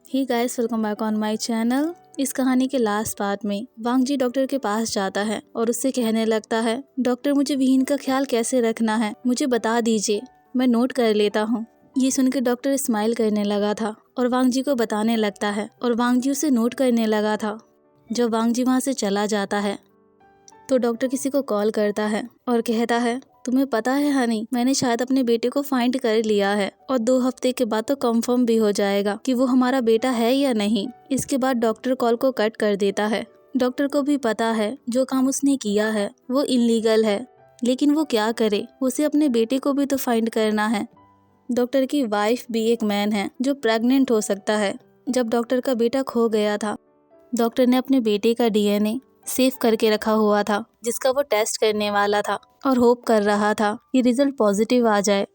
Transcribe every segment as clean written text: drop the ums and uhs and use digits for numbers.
Hey guys, welcome back on my channel. इस कहानी के लास्ट पार्ट में वांग जी डॉक्टर के पास जाता है और उससे कहने लगता है, डॉक्टर मुझे विहीन का ख्याल कैसे रखना है मुझे बता दीजिए, मैं नोट कर लेता हूँ। ये सुनकर डॉक्टर स्माइल करने लगा था और वांग जी को बताने लगता है और वांग जी उसे नोट करने लगा था। जब वांग जी वहाँ से चला जाता है तो डॉक्टर किसी को कॉल करता है और कहता है, तुम्हें पता है हनी, मैंने शायद अपने बेटे को फाइंड कर लिया है और 2 हफ्ते के बाद तो कंफर्म भी हो जाएगा कि वो हमारा बेटा है या नहीं। इसके बाद डॉक्टर कॉल को कट कर देता है। डॉक्टर को भी पता है जो काम उसने किया है वो इलीगल है, लेकिन वो क्या करे, उसे अपने बेटे को भी तो फाइंड करना है। डॉक्टर की वाइफ भी एक मैन है जो प्रेग्नेंट हो सकता है। जब डॉक्टर का बेटा खो गया था, डॉक्टर ने अपने बेटे का डीएनए सेव करके रखा हुआ था जिसका वो टेस्ट करने वाला था और होप कर रहा था कि रिजल्ट पॉजिटिव आ जाए।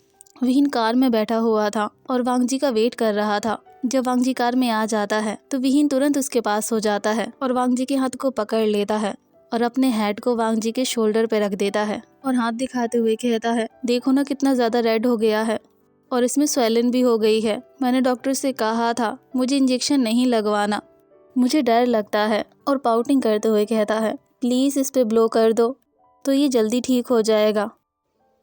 विहीन कार में बैठा हुआ था और वांग जी का वेट कर रहा था। जब वांग जी कार में आ जाता है तो विहीन तुरंत उसके पास हो जाता है और वांग जी के हाथ को पकड़ लेता है और अपने हेड को वांग जी के शोल्डर पे रख देता है और हाथ दिखाते हुए कहता है, देखो ना कितना ज्यादा रेड हो गया है और इसमें स्वेलन भी हो गई है। मैंने डॉक्टर से कहा था मुझे इंजेक्शन नहीं लगवाना, मुझे डर लगता है। और पाउटिंग करते हुए कहता है, प्लीज इस पे ब्लो कर दो तो ये जल्दी ठीक हो जाएगा।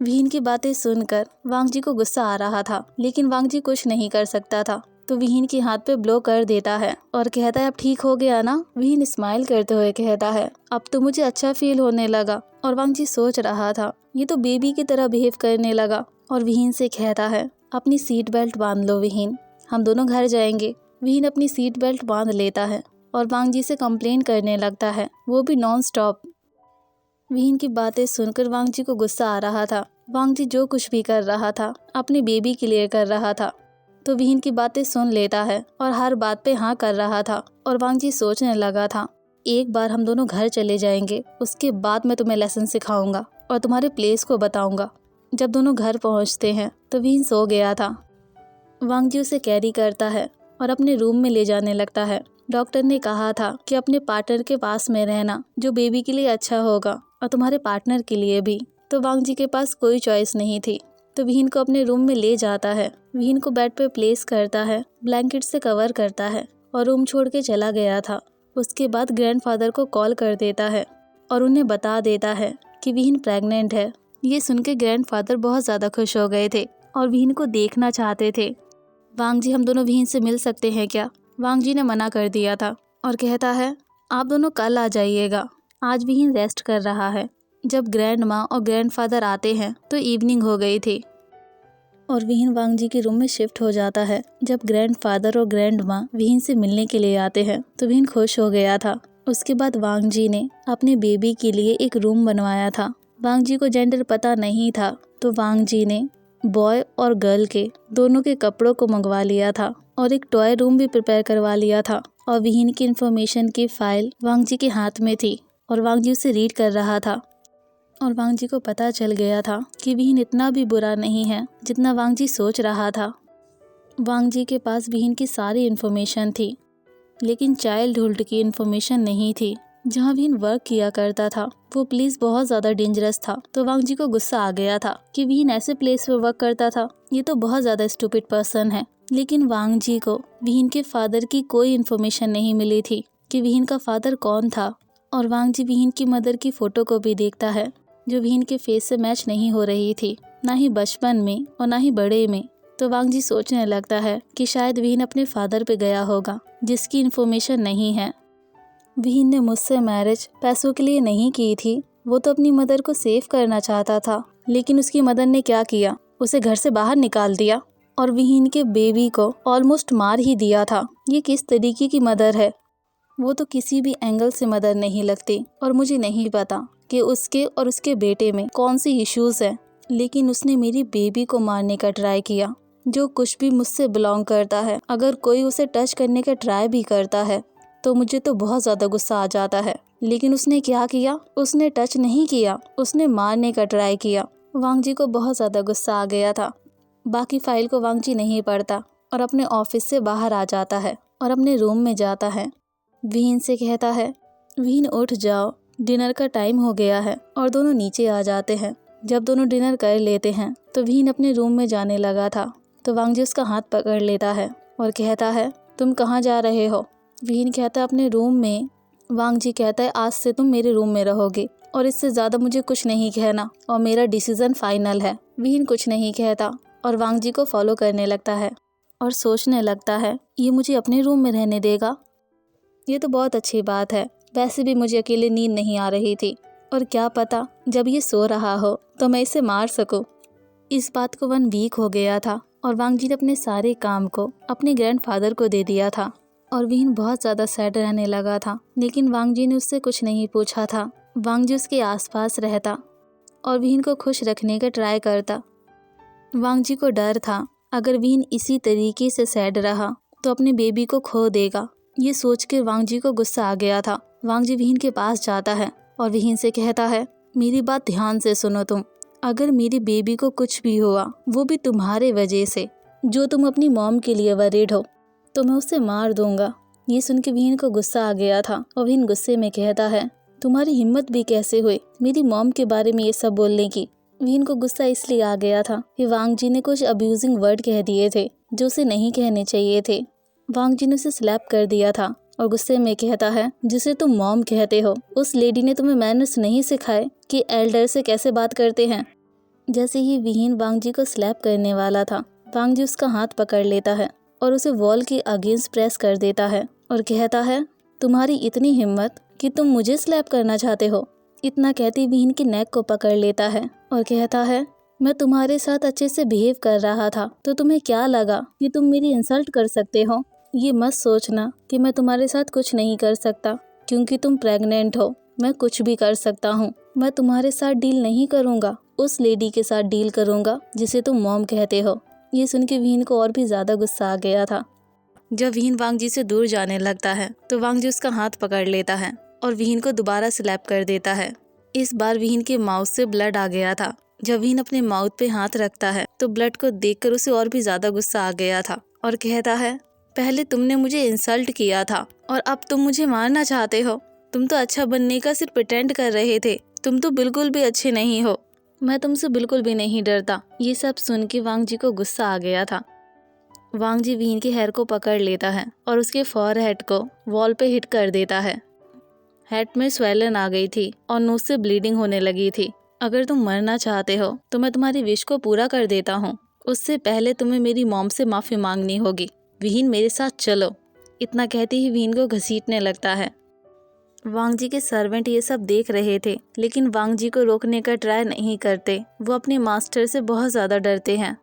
विहीन की बातें सुनकर वांग जी को गुस्सा आ रहा था, लेकिन वांग जी कुछ नहीं कर सकता था तो विहीन के हाथ पे ब्लो कर देता है और कहता है, अब ठीक हो गया ना। विहीन स्माइल करते हुए कहता है, अब तो मुझे अच्छा फील होने लगा। और वांग जी सोच रहा था ये तो बेबी की तरह बिहेव करने लगा और विहीन से कहता है, अपनी सीट बेल्ट बांध लो विहीन, हम दोनों घर जाएंगे। विहीन अपनी सीट बेल्ट बांध लेता है और वांग जी से कंप्लेन करने लगता है, वो भी नॉन स्टॉप। विहीन की बातें सुनकर वांग जी को गुस्सा आ रहा था। वांग जी जो कुछ भी कर रहा था अपनी बेबी के लिए कर रहा था, तो विहीन की बातें सुन लेता है और हर बात पे हाँ कर रहा था। और वांग जी सोचने लगा था, एक बार हम दोनों घर चले जाएंगे, उसके बाद मैं तुम्हें लेसन सिखाऊंगा और तुम्हारे प्लेस को बताऊंगा। जब दोनों घर पहुँचते हैं तो विहीन सो गया था। वांग जी उसे कैरी करता है और अपने रूम में ले जाने लगता है। डॉक्टर ने कहा था कि अपने पार्टनर के पास में रहना जो बेबी के लिए अच्छा होगा और तुम्हारे पार्टनर के लिए भी। तो वांग जी के पास कोई चॉइस नहीं थी, तो विहीन को अपने रूम में ले जाता है। विहीन को बेड पे प्लेस करता है, ब्लैंकेट से कवर करता है और रूम छोड़ के चला गया था। उसके बाद ग्रैंडफादर को कॉल कर देता है और उन्हें बता देता है कि विहीन प्रेग्नेंट है। ये सुन के ग्रैंडफादर बहुत ज़्यादा खुश हो गए थे और विहीन को देखना चाहते थे। वांग जी, हम दोनों विहीन से मिल सकते हैं क्या? वांग जी ने मना कर दिया था और कहता है, आप दोनों कल आ जाइएगा, आज विहीन रेस्ट कर रहा है। जब ग्रैंड माँ और ग्रैंडफादर आते हैं तो इवनिंग हो गई थी और विहीन वांग जी के रूम में शिफ्ट हो जाता है। जब ग्रैंडफादर और ग्रैंड माँ विहीन से मिलने के लिए आते हैं तो विहीन खुश हो गया था। उसके बाद वांग जी ने अपने बेबी के लिए एक रूम बनवाया था। वांग जी को जेंडर पता नहीं था, तो वांग जी ने बॉय और गर्ल के दोनों के कपड़ों को मंगवा लिया था और एक टॉय रूम भी प्रिपेयर करवा लिया था। और विहीन की इन्फॉर्मेशन की फाइल वांग जी के हाथ में थी और वांग जी उसे रीड कर रहा था। और वांग जी को पता चल गया था कि विहीन इतना भी बुरा नहीं है जितना वांग जी सोच रहा था। वांग जी के पास विहीन की सारी इन्फॉर्मेशन थी, लेकिन चाइल्डहुड की इन्फॉर्मेशन नहीं थी। जहाँ विहीन वर्क किया करता था वो प्लेस बहुत ज़्यादा डेंजरस था, तो वांग जी को गुस्सा आ गया था कि विहीन ऐसे प्लेस पे वर्क करता था, ये तो बहुत ज़्यादा स्टूपिड पर्सन है। लेकिन वांग जी को विहीन के फादर की कोई इन्फॉर्मेशन नहीं मिली थी कि विहीन का फादर कौन था। और वांग जी विहीन की मदर की फ़ोटो को भी देखता है जो विहीन के फेस से मैच नहीं हो रही थी, ना ही बचपन में और ना ही बड़े में। तो वांग जी सोचने लगता है कि शायद विहीन अपने फादर पे गया होगा जिसकी इन्फॉर्मेशन नहीं है। विहीन ने मुझसे मैरिज पैसों के लिए नहीं की थी, वो तो अपनी मदर को सेव करना चाहता था, लेकिन उसकी मदर ने क्या किया, उसे घर से बाहर निकाल दिया और विहीन के बेबी को ऑलमोस्ट मार ही दिया था। ये किस तरीके की मदर है? वो तो किसी भी एंगल से मदर नहीं लगती और मुझे नहीं पता कि उसके और उसके बेटे में कौन सी इश्यूज हैं, लेकिन उसने मेरी बेबी को मारने का ट्राई किया। जो कुछ भी मुझसे बिलोंग करता है, अगर कोई उसे टच करने का ट्राई भी करता है तो मुझे तो बहुत ज़्यादा गुस्सा आ जाता है। लेकिन उसने क्या किया, उसने टच नहीं किया, उसने मारने का ट्राई किया। वांग जी को बहुत ज़्यादा गुस्सा आ गया था। बाकी फाइल को वांग जी नहीं पढ़ता और अपने ऑफिस से बाहर आ जाता है और अपने रूम में जाता है। विहीन से कहता है, विहीन उठ जाओ, डिनर का टाइम हो गया है। और दोनों नीचे आ जाते हैं। जब दोनों डिनर कर लेते हैं तो विहीन अपने रूम में जाने लगा था, तो वांग जी उसका हाथ पकड़ लेता है और कहता है, तुम कहाँ जा रहे हो? विहीन कहता है अपने रूम में। वांग जी कहता है आज से तुम मेरे रूम में रहोगे और इससे ज़्यादा मुझे कुछ नहीं कहना और मेरा डिसीज़न फाइनल है। विहीन कुछ नहीं कहता और वांग जी को फॉलो करने लगता है और सोचने लगता है ये मुझे अपने रूम में रहने देगा। ये तो बहुत अच्छी बात है, वैसे भी मुझे अकेले नींद नहीं आ रही थी और क्या पता जब ये सो रहा हो तो मैं इसे मार सकूं। इस बात को 1 वीक हो गया था और वांग जी ने अपने सारे काम को अपने ग्रैंडफादर को दे दिया था और विहीन बहुत ज़्यादा सैड रहने लगा था। लेकिन वांग जी ने उससे कुछ नहीं पूछा था। वांग जी उसके आसपास रहता और विहीन को खुश रखने का ट्राई करता। वांग जी को डर था अगर विहीन इसी तरीके से सैड रहा तो अपने बेबी को खो देगा। ये सोचकर वांग जी को गुस्सा आ गया था। वांग जी विहीन के पास जाता है और विहीन से कहता है मेरी बात ध्यान से सुनो तुम। अगर मेरी बेबी को कुछ भी हुआ वो भी तुम्हारे वजह से, जो तुम अपनी मॉम के लिए वरीड हो, तो मैं उसे मार दूंगा। ये सुन के विहीन को गुस्सा आ गया था और विहीन गुस्से में कहता है तुम्हारी हिम्मत भी कैसे हुई मेरी मॉम के बारे में ये सब बोलने की। विहीन को गुस्सा इसलिए आ गया था कि वांग जी ने कुछ अब्यूजिंग वर्ड कह दिए थे जो उसे नहीं कहने चाहिए थे। वांग जी ने उसे स्लैप कर दिया था और गुस्से में कहता है जिसे तुम मॉम कहते हो उस लेडी ने तुम्हें मैनर्स नहीं सिखाए कि एल्डर से कैसे बात करते हैं। जैसे ही विहीन वांग जी को स्लैप करने वाला था, वांग जी उसका हाथ पकड़ लेता है और उसे वॉल के अगेंस्ट प्रेस कर देता है और कहता है तुम्हारी इतनी हिम्मत कि तुम मुझे स्लैप करना चाहते हो। इतना कहते विहीन की नेक को पकड़ लेता है और कहता है मैं तुम्हारे साथ अच्छे से बिहेव कर रहा था तो तुम्हें क्या लगा कि तुम मेरी इंसल्ट कर सकते हो। ये मत सोचना कि मैं तुम्हारे साथ कुछ नहीं कर सकता क्योंकि तुम प्रेग्नेंट हो। मैं कुछ भी कर सकता हूँ। मैं तुम्हारे साथ डील नहीं करूँगा, उस लेडी के साथ डील करूँगा जिसे तुम मॉम कहते हो। ये सुन के विहीन को और भी ज़्यादा गुस्सा आ गया था। जब विहीन वांग जी से दूर जाने लगता है तो वांग जी उसका हाथ पकड़ लेता है और विहीन को दोबारा स्लैप कर देता है। इस बार विहीन के माउथ से ब्लड आ गया था। जब विहीन अपने माउथ पे हाथ रखता है तो ब्लड को देखकर उसे और भी ज़्यादा गुस्सा आ गया था और कहता है पहले तुमने मुझे इंसल्ट किया था और अब तुम मुझे मारना चाहते हो। तुम तो अच्छा बनने का सिर्फ प्रिटेंड कर रहे थे। तुम तो बिल्कुल भी अच्छे नहीं हो। मैं तुमसे बिल्कुल भी नहीं डरता। ये सब सुन के वांग जी को गुस्सा आ गया था। वांग जी विहीन के हेयर को पकड़ लेता है और उसके फॉरहेड को वॉल पे हिट कर देता है। हेड में स्वेलन आ गई थी और नोज से ब्लीडिंग होने लगी थी। अगर तुम मरना चाहते हो तो मैं तुम्हारी विश को पूरा कर देता हूँ। उससे पहले तुम्हें मेरी मॉम से माफ़ी मांगनी होगी। विहीन मेरे साथ चलो। इतना कहते ही विहीन को घसीटने लगता है। वांग जी के सर्वेंट ये सब देख रहे थे लेकिन वांग जी को रोकने का ट्राई नहीं करते। वो अपने मास्टर से बहुत ज़्यादा डरते हैं।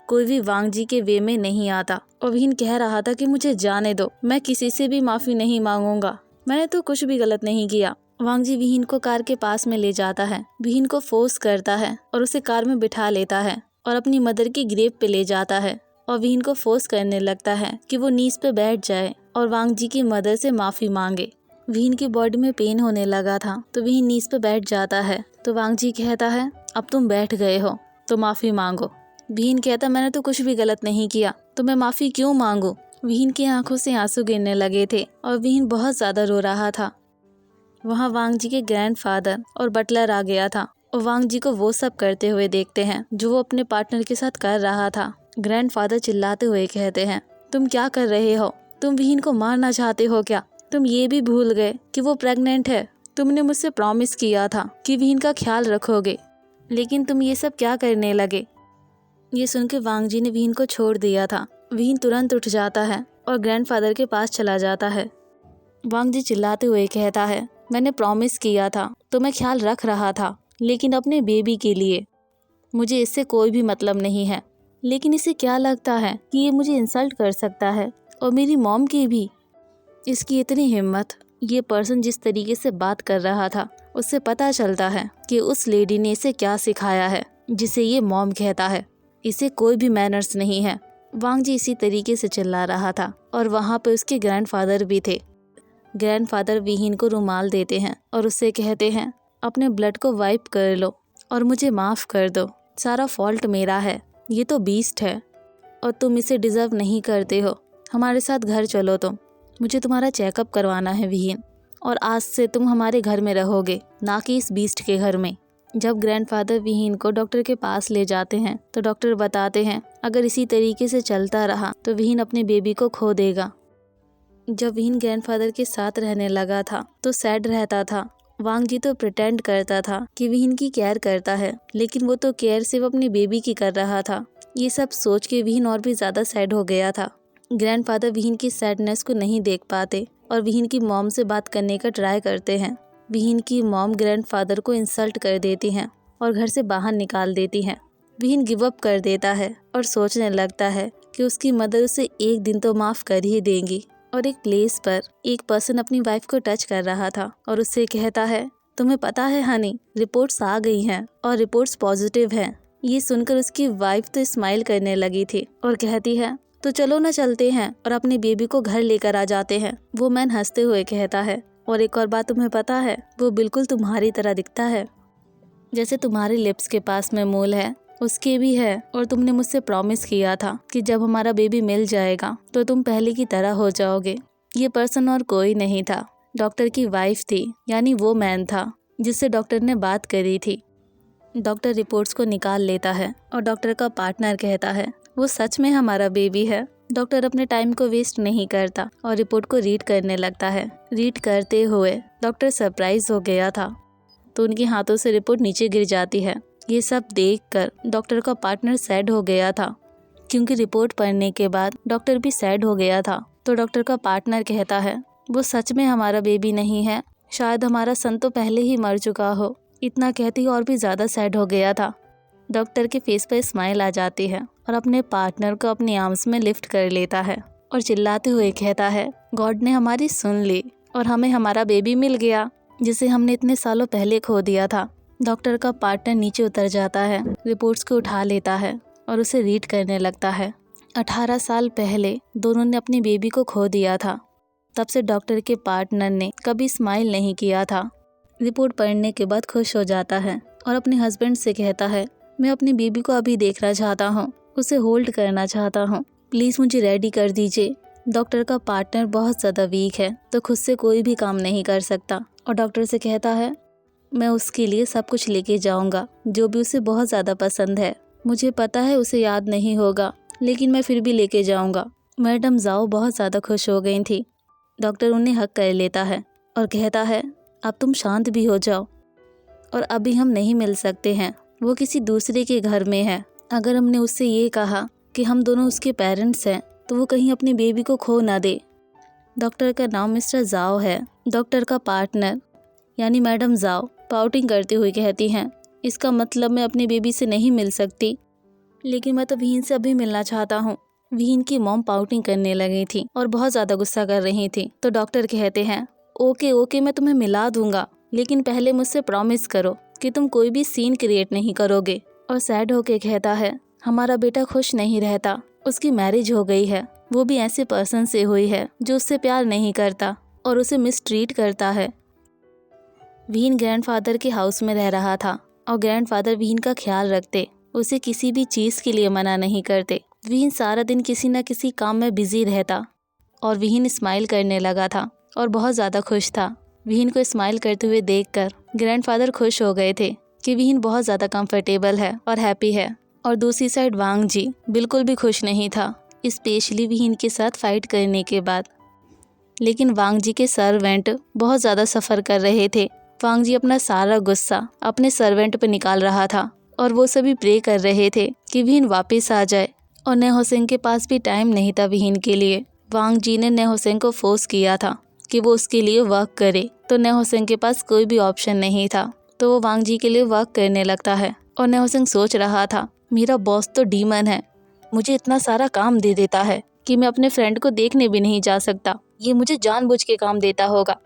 कोई भी वांग जी के वे में नहीं आता और विहीन कह रहा था कि मुझे जाने दो, मैं किसी से भी माफ़ी नहीं मांगूंगा, मैंने तो कुछ भी गलत नहीं किया। वांग जी विहीन को कार के पास में ले जाता है, विहीन को फोर्स करता है और उसे कार में बिठा लेता है और अपनी मदर की ग्रेव पे ले जाता है और विहीन को फोर्स करने लगता है कि वो नीज पे बैठ जाए और वांग जी की मदर से माफ़ी मांगे। विहीन की बॉडी में पेन होने लगा था तो विहीन नीज पे बैठ जाता है तो वांग जी कहता है अब तुम बैठ गए हो तो माफ़ी मांगो। विहीन कहता मैंने तो कुछ भी गलत नहीं किया तो मैं माफ़ी क्यों मांगू। विहीन की आंखों से आंसू गिरने लगे थे और विहीन बहुत ज़्यादा रो रहा था। वहाँ वांग जी के ग्रैंडफादर और बटलर आ गया था और वांग जी को वो सब करते हुए देखते हैं जो वो अपने पार्टनर के साथ कर रहा था। ग्रैंडफादर चिल्लाते हुए कहते हैं तुम क्या कर रहे हो, तुम विहीन को मारना चाहते हो क्या। तुम ये भी भूल गए कि वो प्रेग्नेंट है। तुमने मुझसे प्रॉमिस किया था कि विहीन का ख्याल रखोगे, लेकिन तुम ये सब क्या करने लगे। ये सुन के वांग जी ने विहीन को छोड़ दिया था। विहीन तुरंत उठ जाता है और ग्रैंडफादर के पास चला जाता है। वांग जी चिल्लाते हुए कहता है मैंने प्रॉमिस किया था तो मैं ख्याल रख रहा था, लेकिन अपने बेबी के लिए। मुझे इससे कोई भी मतलब नहीं है, लेकिन इसे क्या लगता है कि ये मुझे इंसल्ट कर सकता है और मेरी मॉम की भी। इसकी इतनी हिम्मत। ये पर्सन जिस तरीके से बात कर रहा था उससे पता चलता है कि उस लेडी ने इसे क्या सिखाया है जिसे ये मॉम कहता है। इसे कोई भी मैनर्स नहीं है। वांग जी इसी तरीके से चिल्ला रहा था और वहाँ पे उसके ग्रैंडफादर भी थे। ग्रैंडफादर विहीन को रुमाल देते हैं और उससे कहते हैं अपने ब्लड को वाइप कर लो और मुझे माफ़ कर दो। सारा फॉल्ट मेरा है। ये तो बीस्ट है और तुम इसे डिज़र्व नहीं करते हो। हमारे साथ घर चलो तुम। मुझे तुम्हारा चेकअप करवाना है विहीन, और आज से तुम हमारे घर में रहोगे, ना कि इस बीस्ट के घर में। जब ग्रैंडफादर विहीन को डॉक्टर के पास ले जाते हैं तो डॉक्टर बताते हैं अगर इसी तरीके से चलता रहा तो विहीन अपने बेबी को खो देगा। जब विहीन ग्रैंडफादर के साथ रहने लगा था तो सैड रहता था। वांग जी तो प्रिटेंड करता था कि विहीन की केयर करता है, लेकिन वो तो केयर सिर्फ अपनी बेबी की कर रहा था। ये सब सोच के विहीन और भी ज्यादा सैड हो गया था। ग्रैंडफादर विहीन की सैडनेस को नहीं देख पाते और विहीन की मॉम से बात करने का ट्राई करते हैं। विहीन की मॉम ग्रैंडफादर को इंसल्ट कर देती हैं और घर से बाहर निकाल देती हैं। विहीन गिव अप कर देता है और सोचने लगता है कि उसकी मदर उसे एक दिन तो माफ कर ही देंगी। और एक प्लेस पर एक पर्सन अपनी वाइफ को टच कर रहा था और उससे कहता है, तुम्हें पता है हनी, रिपोर्ट्स आ गई हैं और रिपोर्ट्स पॉजिटिव हैं। ये सुनकर उसकी वाइफ तो स्माइल करने लगी थी और कहती है, तो चलो ना चलते हैं और अपने बेबी को घर लेकर आ जाते हैं। वो मैन हंसते हुए कहता है, और एक और बात तुम्हें पता है, वो बिल्कुल तुम्हारी तरह दिखता है, जैसे तुम्हारे लिप्स के पास में मोल है उसके भी है। और तुमने मुझसे प्रॉमिस किया था कि जब हमारा बेबी मिल जाएगा तो तुम पहले की तरह हो जाओगे। ये पर्सन और कोई नहीं था, डॉक्टर की वाइफ थी, यानी वो मैन था जिससे डॉक्टर ने बात करी थी। डॉक्टर रिपोर्ट्स को निकाल लेता है और डॉक्टर का पार्टनर कहता है, वो सच में हमारा बेबी है। डॉक्टर अपने टाइम को वेस्ट नहीं करता और रिपोर्ट को रीड करने लगता है। रीड करते हुए डॉक्टर सरप्राइज हो गया था तो उनके हाथों से रिपोर्ट नीचे गिर जाती है। ये सब देखकर डॉक्टर का पार्टनर सैड हो गया था, क्योंकि रिपोर्ट पढ़ने के बाद डॉक्टर भी सैड हो गया था। तो डॉक्टर का पार्टनर कहता है, वो सच में हमारा बेबी नहीं है, शायद हमारा सन तो पहले ही मर चुका हो। इतना कहती और भी ज़्यादा सैड हो गया था। डॉक्टर के फेस पर स्माइल आ जाती है और अपने पार्टनर को अपनी आर्म्स में लिफ्ट कर लेता है और चिल्लाते हुए कहता है, गॉड ने हमारी सुन ली और हमें हमारा बेबी मिल गया, जिसे हमने इतने सालों पहले खो दिया था। डॉक्टर का पार्टनर नीचे उतर जाता है, रिपोर्ट्स को उठा लेता है और उसे रीड करने लगता है। 18 साल पहले दोनों ने अपनी बेबी को खो दिया था। तब से डॉक्टर के पार्टनर ने कभी स्माइल नहीं किया था। रिपोर्ट पढ़ने के बाद खुश हो जाता है और अपने हस्बैंड से कहता है, मैं अपनी बेबी को अभी देखना चाहता हूँ, उसे होल्ड करना चाहता हूँ, प्लीज़ मुझे रेडी कर दीजिए। डॉक्टर का पार्टनर बहुत ज़्यादा वीक है तो खुद से कोई भी काम नहीं कर सकता और डॉक्टर से कहता है, मैं उसके लिए सब कुछ लेके जाऊंगा जो भी उसे बहुत ज़्यादा पसंद है। मुझे पता है उसे याद नहीं होगा, लेकिन मैं फिर भी लेके जाऊंगा। मैडम जाओ बहुत ज़्यादा खुश हो गई थी। डॉक्टर उन्हें हक कर लेता है और कहता है, अब तुम शांत भी हो जाओ और अभी हम नहीं मिल सकते हैं, वो किसी दूसरे के घर में है। अगर हमने उससे ये कहा कि हम दोनों उसके पेरेंट्स हैं तो वो कहीं अपनी बेबी को खो ना दे। डॉक्टर का नाम मिस्टर जाओ है। डॉक्टर का पार्टनर यानी मैडम जाओ पाउटिंग करते हुए कहती हैं, इसका मतलब मैं अपनी बेबी से नहीं मिल सकती, लेकिन मैं तो विहीन से अभी मिलना चाहता हूँ। विहीन की मॉम पाउटिंग करने लगी थी और बहुत ज़्यादा गुस्सा कर रही थी। तो डॉक्टर कहते हैं, ओके ओके मैं तुम्हें मिला दूंगा, लेकिन पहले मुझसे प्रॉमिस करो कि तुम कोई भी सीन क्रिएट नहीं करोगे। और सैड होके कहता है, हमारा बेटा खुश नहीं रहता, उसकी मैरिज हो गई है, वो भी ऐसे पर्सन से हुई है जो उससे प्यार नहीं करता और उसे मिसट्रीट करता है। विहीन ग्रैंडफादर के हाउस में रह रहा था और ग्रैंडफादर विहीन का ख्याल रखते, उसे किसी भी चीज़ के लिए मना नहीं करते। विहीन सारा दिन किसी न किसी काम में बिजी रहता और विहीन स्माइल करने लगा था और बहुत ज़्यादा खुश था। विहीन को स्माइल करते हुए देखकर ग्रैंडफादर खुश हो गए थे कि विहीन बहुत ज़्यादा कंफर्टेबल है और हैप्पी है। और दूसरी साइड वांग जी बिल्कुल भी खुश नहीं था, स्पेशली विहीन के साथ फाइट करने के बाद। लेकिन वांग जी के सर्वेंट बहुत ज़्यादा सफ़र कर रहे थे। वांग जी अपना सारा गुस्सा अपने सर्वेंट पर निकाल रहा था और वो सभी प्रे कर रहे थे कि विहीन वापस आ जाए। और नेहो सिंह के पास भी टाइम नहीं था विहीन के लिए। वांग जी ने नेहो सिंह को फोर्स किया था कि वो उसके लिए वर्क करे, तो नेहो सिंह के पास कोई भी ऑप्शन नहीं था, तो वो वांग जी के लिए वर्क करने लगता है। और नेहो सिंह सोच रहा था, मेरा बॉस तो डीमन है, मुझे इतना सारा काम दे देता है कि मैं अपने फ्रेंड को देखने भी नहीं जा सकता। ये मुझे जानबूझ के काम देता होगा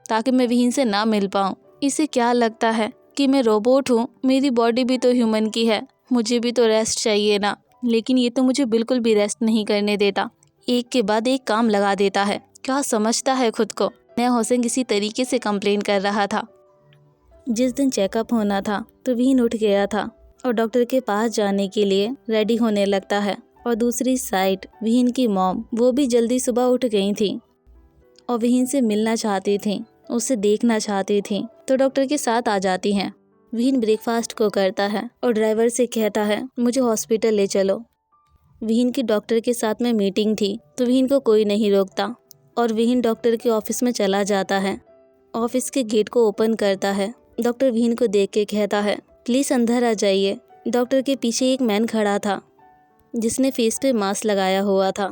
ताकि मैं विहीन से ना मिल पाऊँ। इसे क्या लगता है कि मैं रोबोट हूँ, मेरी बॉडी भी तो ह्यूमन की है, मुझे भी तो रेस्ट चाहिए ना। लेकिन ये तो मुझे बिल्कुल भी रेस्ट नहीं करने देता, एक के बाद एक काम लगा देता है। क्या समझता है खुद को। नेहो सिंह इसी तरीके से कंप्लेन कर रहा था। जिस दिन चेकअप होना था तो विहीन उठ गया था और डॉक्टर के पास जाने के लिए रेडी होने लगता है। और दूसरी साइड विहीन की मॉम वो भी जल्दी सुबह उठ गई थी और विहीन से मिलना चाहती थी, उसे देखना चाहती थी, तो डॉक्टर के साथ आ जाती हैं। विहीन ब्रेकफास्ट को करता है और ड्राइवर से कहता है, मुझे हॉस्पिटल ले चलो। विहीन की डॉक्टर के साथ में मीटिंग थी तो विहीन को कोई नहीं रोकता और विहीन डॉक्टर के ऑफिस में चला जाता है। ऑफिस के गेट को ओपन करता है। डॉक्टर विहीन को देख के कहता है, प्लीज़ अंदर आ जाइए। डॉक्टर के पीछे एक मैन खड़ा था जिसने फेस पे मास्क लगाया हुआ था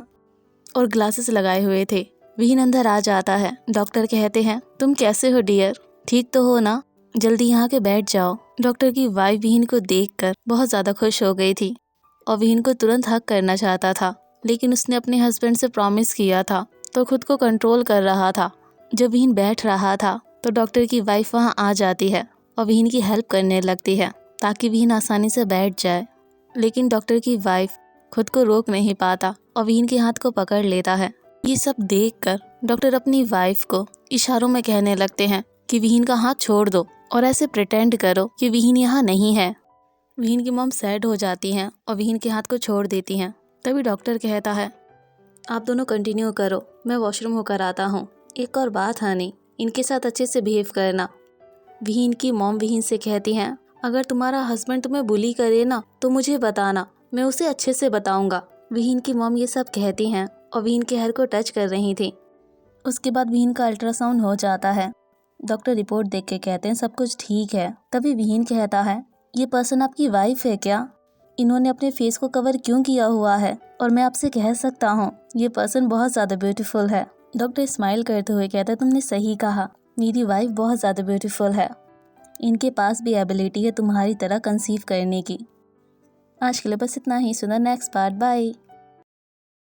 और ग्लासेस लगाए हुए थे। विहीन अंदर आ जाता है। डॉक्टर कहते हैं, तुम कैसे हो डियर, ठीक तो हो ना? जल्दी यहाँ के बैठ जाओ। डॉक्टर की वाइफ विहीन को देखकर बहुत ज़्यादा खुश हो गई थी और विहीन को तुरंत हक करना चाहता था, लेकिन उसने अपने हस्बैंड से प्रॉमिस किया था तो खुद को कंट्रोल कर रहा था। जब विहीन बैठ रहा था तो डॉक्टर की वाइफ वहाँ आ जाती है और विहीन की हेल्प करने लगती है ताकि विहीन आसानी से बैठ जाए, लेकिन डॉक्टर की वाइफ खुद को रोक नहीं पाता और विहीन के हाथ को पकड़ लेता है। ये सब देखकर डॉक्टर अपनी वाइफ को इशारों में कहने लगते हैं कि विहीन का हाथ छोड़ दो और ऐसे प्रिटेंड करो कि विहीन यहाँ नहीं है। विहीन की मॉम सैड हो जाती हैं और विहीन के हाथ को छोड़ देती हैं। तभी डॉक्टर कहता है, आप दोनों कंटिन्यू करो, मैं वॉशरूम होकर आता हूँ। एक और बात हनी, इनके साथ अच्छे से बिहेव करना। विहीन की मॉम विहीन से कहती हैं, अगर तुम्हारा हस्बैंड तुम्हें बुली करे ना तो मुझे बताना, मैं उसे अच्छे से बताऊंगा। विहीन की मॉम ये सब कहती हैं और विहीन के हेयर को टच कर रही थी। उसके बाद विहीन का अल्ट्रासाउंड हो जाता है। डॉक्टर रिपोर्ट देख के कहते हैं सब कुछ ठीक है। तभी विहीन कहता है, ये पर्सन आपकी वाइफ है क्या? इन्होंने अपने फेस को कवर क्यों किया हुआ है? और मैं आपसे कह सकता हूँ ये पर्सन बहुत ज़्यादा ब्यूटीफुल है। डॉक्टर स्माइल करते हुए कहता है, तुमने सही कहा, मेरी वाइफ बहुत ज़्यादा ब्यूटीफुल है। इनके पास भी एबिलिटी है तुम्हारी तरह कंसीव करने की। आज के लिए बस इतना ही। सुना नेक्स्ट पार्ट। बाय।